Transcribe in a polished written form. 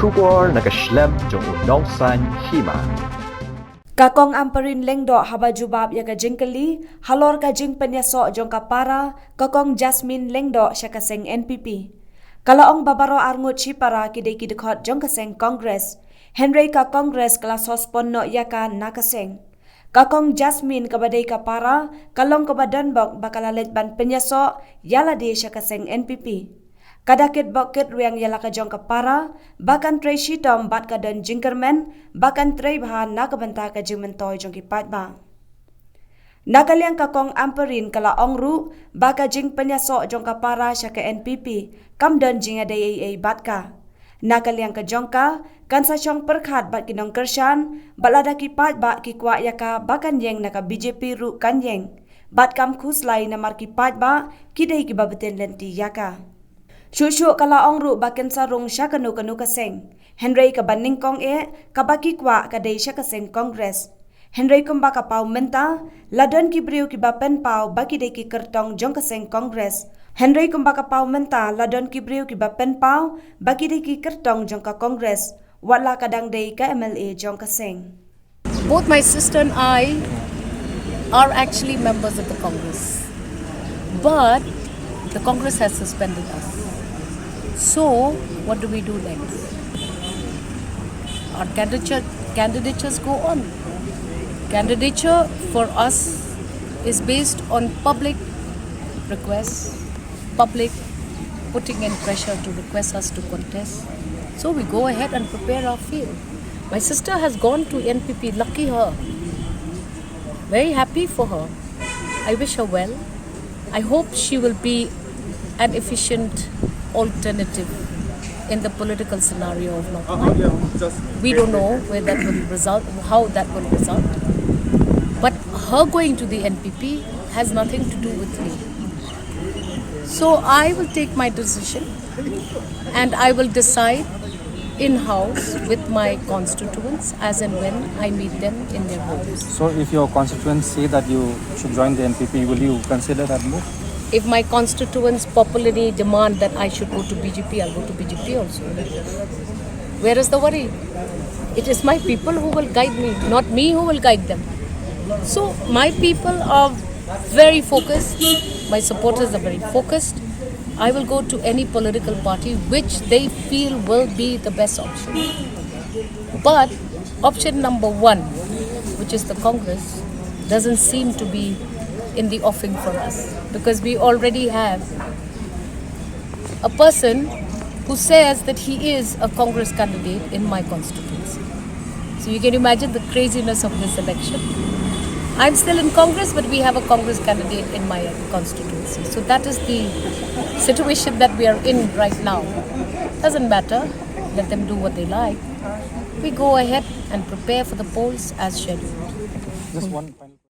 Shugor nakaslem jong unong san Hima. Kakong amperin lengdo haba jubab ya ka jingkeli, halor ka jing Pynïasoh jong kapara, kakong Jasmine lengdo siya kaseng NPP. Kalaong babaro arngut chipara kidai kidekot jong kaseng Kongres. Henry ka Kongres kelas hospon no ya ka nakaseng. Kakong Jasmine kabadai kapara, kalong ka Donbok bakalalet ban Pynïasoh, yala di siya kaseng NPP. Kadakit bokit riang yala ka jong kapara, bahkan tray shitom bat ka don jingkermen, bahkan tray bahan nakabanta ka jing mentoy jong ki Paidbah. Nakaliang kakong amperin kala ongru, baka jing Pynïasoh jong kapara siya ka NPP, kam don jing adai bat ka. Nakaliang ka jong ka, kan sa siyong perkhat bat kinong kersyan, balada ki Paidbah ki Kwah yaka bahkan Ïeng naka BJP ru kan Ïeng, bat kam kuslay namar ki Paidbah kidai ki babetin lenti yaka. Shushu kala ongru bakin sarung siya kanu kaseng. Henry ka baning kong kabaki Kwah kadai siya kaseng Kongres. Henry kumba ka pau menta, ladon ki briu ki bapen pau baki dai ki kertong jong kaseng Kongres. Henry kumba ka pau menta, ladon ki briu ki bapen pau baki dai ki kertong jong ka Kongres. Wala kadang dai ka MLA jong kaseng. Both my sister and I are actually members of the Congress. But the Congress has suspended us. So, what do we do next? Our candidatures go on. Candidature for us is based on public requests, public putting in pressure to request us to contest. So we go ahead and prepare our field. My sister has gone to NPP, lucky her. Very happy for her. I wish her well. I hope she will be an efficient alternative in the political scenario of North America. We don't know where that will result, how that will result. But her going to the NPP has nothing to do with me. So I will take my decision and I will decide in-house with my constituents as and when I meet them in their homes. So if your constituents say that you should join the NPP, will you consider that move? If my constituents popularly demand that I should go to BJP, I'll go to BJP also. Where is the worry? It is my people who will guide me, not me who will guide them. So my people are very focused. My supporters are very focused. I will go to any political party which they feel will be the best option. But option number one, which is the Congress, doesn't seem to be in the offing for us, because we already have a person who says that he is a Congress candidate in my constituency. So you can imagine the craziness of this election. I'm still in Congress, but we have a Congress candidate in my constituency. So that is the situation that we are in right now. Doesn't matter, let them do what they like. We go ahead and prepare for the polls as scheduled. Just one final.